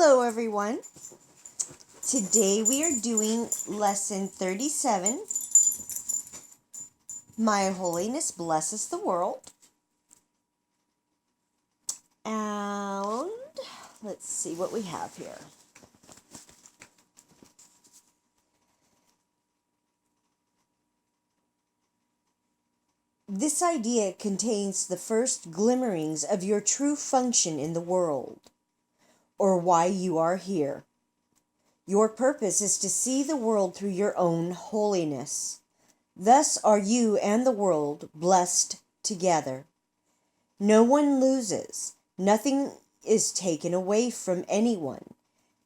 Hello everyone. Today we are doing lesson 37. My holiness blesses the world. And let's see what we have here. This idea contains the first glimmerings of your true function in the world, or why you are here. Your purpose is to see the world through your own holiness. Thus are you and the world blessed together. No one loses. Nothing is taken away from anyone.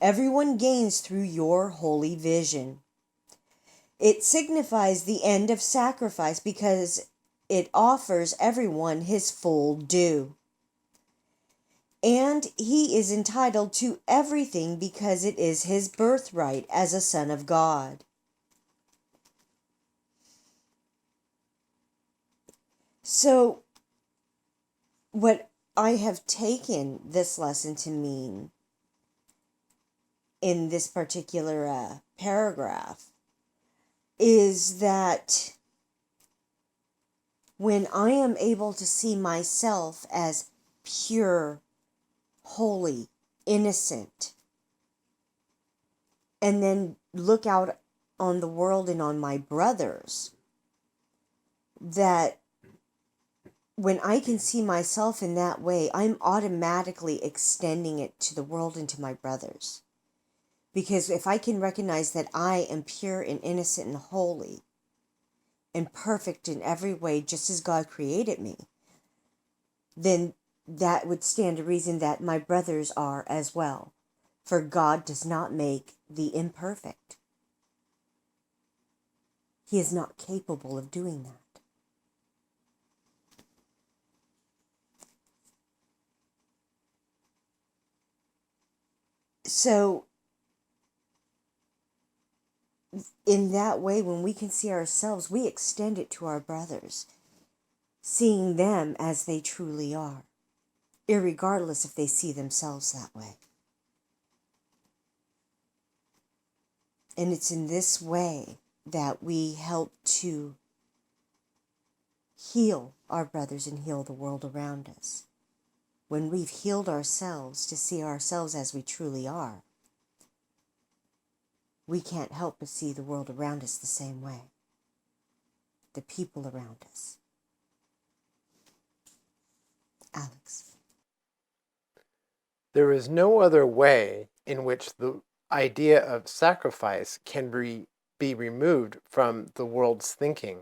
Everyone gains through your holy vision. It signifies the end of sacrifice because it offers everyone his full due. And he is entitled to everything because it is his birthright as a son of God. So, what I have taken this lesson to mean in this particular paragraph is that when I am able to see myself as pure, holy, innocent, and then look out on the world and on my brothers, that when I can see myself in that way, I'm automatically extending it to the world and to my brothers. Because if I can recognize that I am pure and innocent and holy and perfect in every way, just as God created me, then that would stand to reason that my brothers are as well. For God does not make the imperfect. He is not capable of doing that. So, in that way, when we can see ourselves, we extend it to our brothers, seeing them as they truly are, irregardless if they see themselves that way. And it's in this way that we help to heal our brothers and heal the world around us. When we've healed ourselves to see ourselves as we truly are, we can't help but see the world around us the same way. The people around us. Alex. There is no other way in which the idea of sacrifice can be removed from the world's thinking.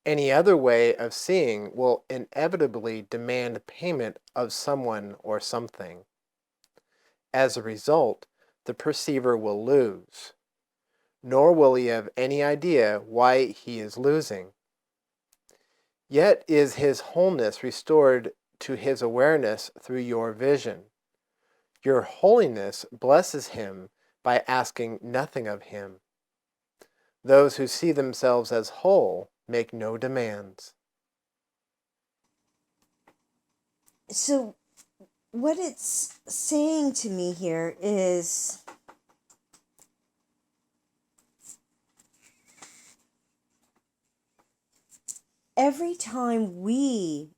Any other way of seeing will inevitably demand payment of someone or something. As a result, the perceiver will lose, nor will he have any idea why he is losing. Yet is his wholeness restored to his awareness through your vision. Your holiness blesses him by asking nothing of him. Those who see themselves as whole make no demands. So, what it's saying to me here is every time we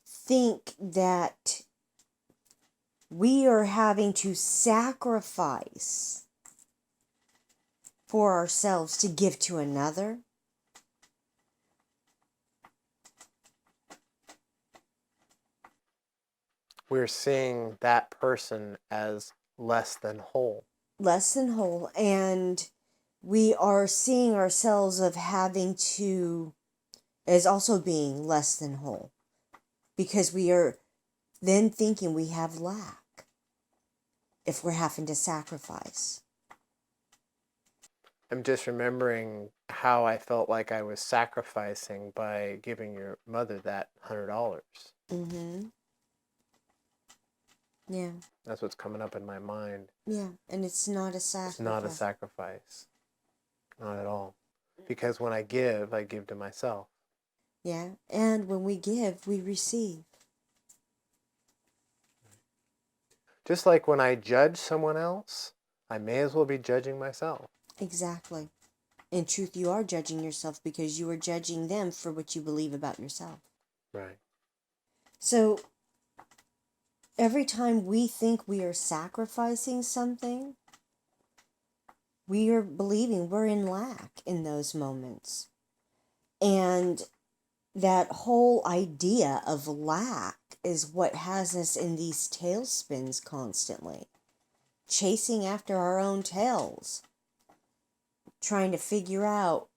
think that we are having to sacrifice for ourselves to give to another, We're seeing that person as less than whole. Less than whole, and we are seeing ourselves of having to, as also being less than whole, because we are then thinking we have lack if we're having to sacrifice. I'm just remembering how I felt like I was sacrificing by giving your mother that $100. Mm-hmm. Yeah. That's what's coming up in my mind. Yeah, and it's not a sacrifice. It's not a sacrifice. Not at all. Because when I give to myself. Yeah, and when we give, we receive. Just like when I judge someone else, I may as well be judging myself. Exactly. In truth, you are judging yourself because you are judging them for what you believe about yourself. Right. So every time we think we are sacrificing something, we are believing we're in lack in those moments. And that whole idea of lack is what has us in these tailspins constantly, chasing after our own tails, trying to figure out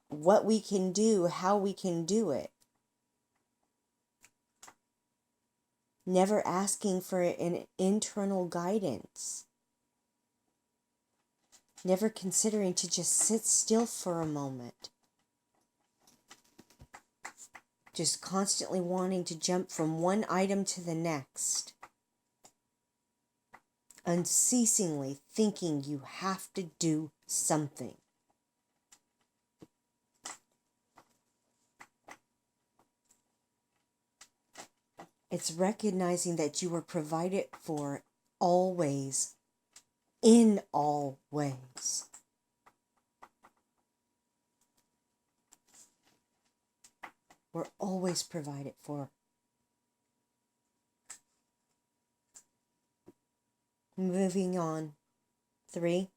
what we can do, how we can do it. Never asking for an internal guidance. Never considering to just sit still for a moment. Just constantly wanting to jump from one item to the next. Unceasingly thinking you have to do something. It's recognizing that you were provided for always, in all ways. We're always provided for. Moving on. 3.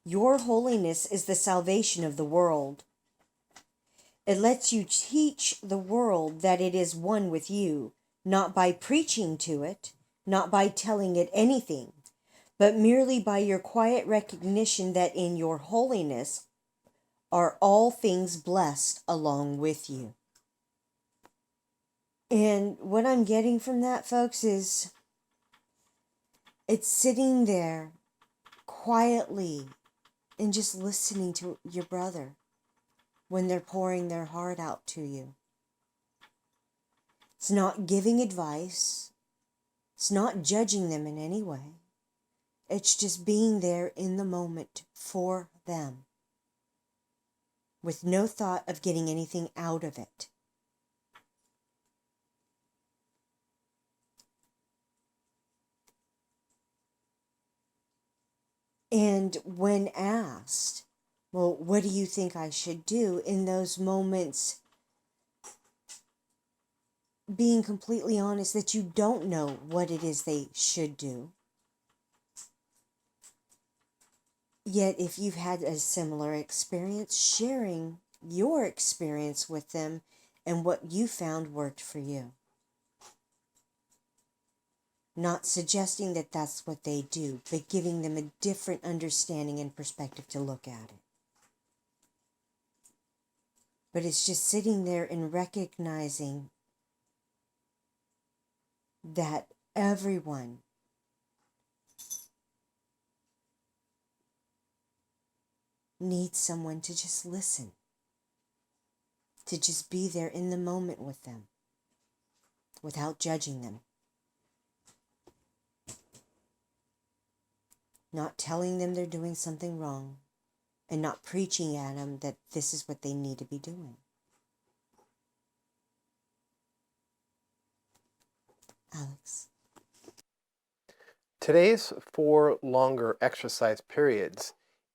Your holiness is the salvation of the world. It lets you teach the world that it is one with you, not by preaching to it, not by telling it anything, but merely by your quiet recognition that in your holiness are all things blessed along with you. And what I'm getting from that, folks, is it's sitting there quietly and just listening to your brother when they're pouring their heart out to you. It's not giving advice. It's not judging them in any way. It's just being there in the moment for them, with no thought of getting anything out of it. And when asked, well, what do you think I should do in those moments, being completely honest that you don't know what it is they should do. Yet if you've had a similar experience, sharing your experience with them and what you found worked for you. Not suggesting that that's what they do, but giving them a different understanding and perspective to look at it. But it's just sitting there and recognizing that everyone needs someone to just listen, to just be there in the moment with them, without judging them. Not telling them they're doing something wrong, and not preaching at them that this is what they need to be doing. Alex. Today's 4 longer exercise periods,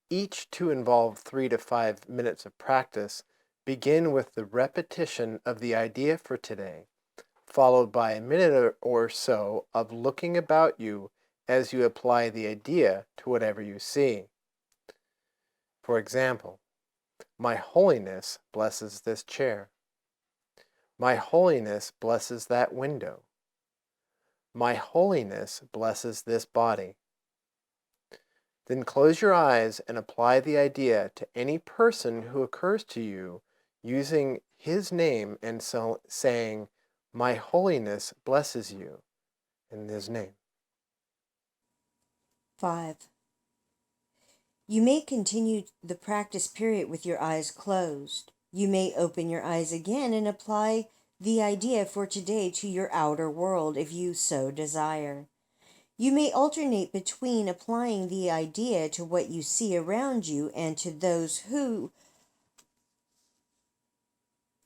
each to involve 3 to 5 minutes of practice, begin with the repetition of the idea for today, followed by a minute or so of looking about you as you apply the idea to whatever you see. For example, my holiness blesses this chair. My holiness blesses that window. My holiness blesses this body. Then close your eyes and apply the idea to any person who occurs to you using his name and saying, my holiness blesses you, in his name. 5. You may continue the practice period with your eyes closed. You may open your eyes again and apply the idea for today to your outer world if you so desire. You may alternate between applying the idea to what you see around you and to those who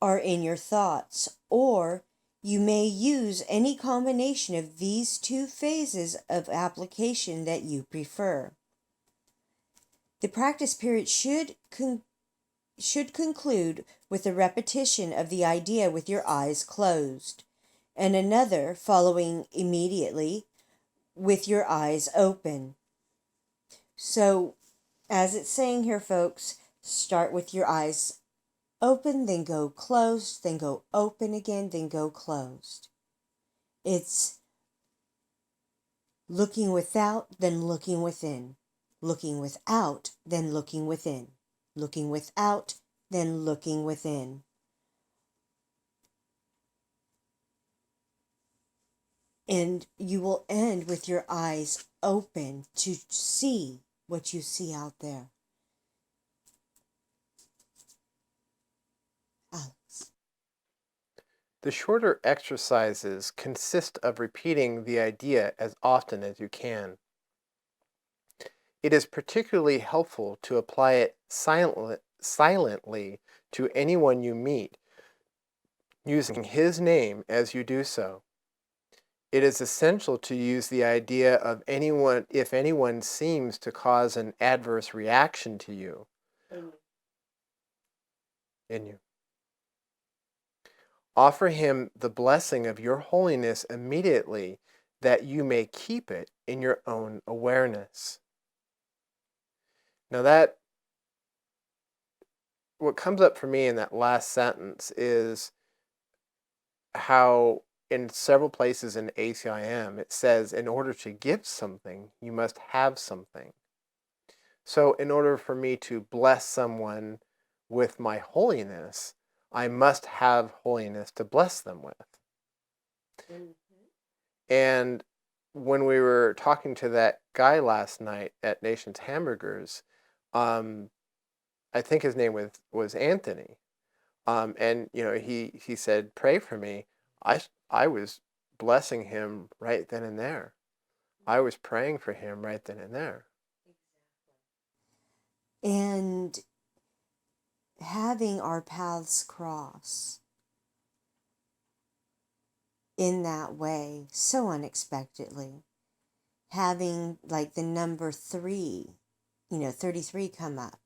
are in your thoughts, or You may use any combination of these two phases of application that you prefer. The practice period should conclude with a repetition of the idea with your eyes closed, and another following immediately with your eyes open. So, as it's saying here, folks, start with your eyes open, then go closed, then go open again, then go closed. It's looking without, then looking within. Looking without, then looking within. Looking without, then looking within. And you will end with your eyes open to see what you see out there. Alex. The shorter exercises consist of repeating the idea as often as you can. It is particularly helpful to apply it silently to anyone you meet, using his name as you do so. It is essential to use the idea of anyone if anyone seems to cause an adverse reaction to you. In you. Offer him the blessing of your holiness immediately, that you may keep it in your own awareness. Now what comes up for me in that last sentence is how in several places in ACIM it says in order to give something, you must have something. So in order for me to bless someone with my holiness, I must have holiness to bless them with. And when we were talking to that guy last night at Nation's Hamburgers, I think his name was Anthony, and he said, "Pray for me." I was blessing him right then and there. I was praying for him right then and there. And having our paths cross in that way so unexpectedly, having like the number 33 come up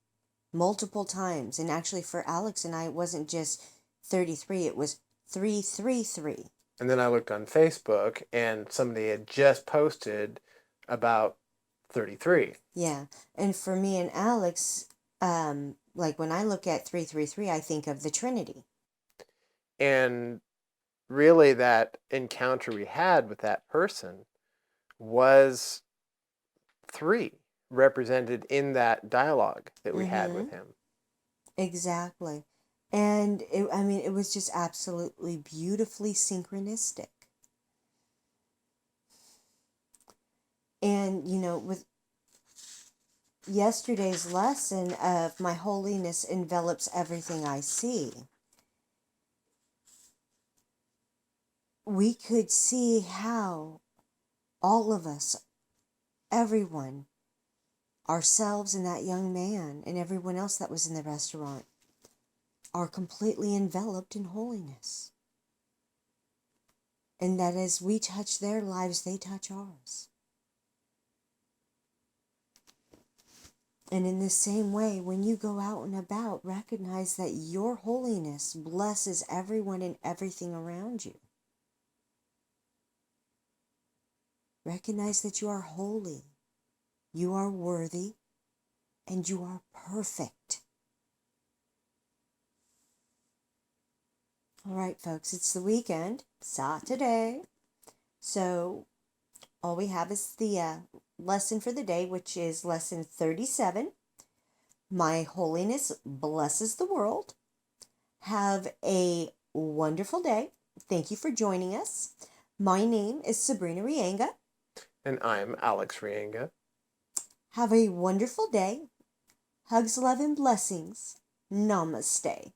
multiple times. And actually for Alex and I, it wasn't just 33, it was 333. And then I looked on Facebook and somebody had just posted about 33. Yeah. And for me and Alex, like when I look at 333, I think of the Trinity. And really that encounter we had with that person was 3 represented in that dialogue that we had with him. Exactly. And it was just absolutely beautifully synchronistic. And, with yesterday's lesson of my holiness envelops everything I see, we could see how all of us, everyone, ourselves and that young man and everyone else that was in the restaurant, are completely enveloped in holiness. And that as we touch their lives, they touch ours. And in the same way, when you go out and about, recognize that your holiness blesses everyone and everything around you. Recognize that you are holy, you are worthy, and you are perfect. All right, folks, it's the weekend, Saturday. So all we have is the lesson for the day, which is lesson 37. My holiness blesses the world. Have a wonderful day. Thank you for joining us. My name is Sabrina Reyenga. And I'm Alex Reyenga. Have a wonderful day. Hugs, love, and blessings. Namaste.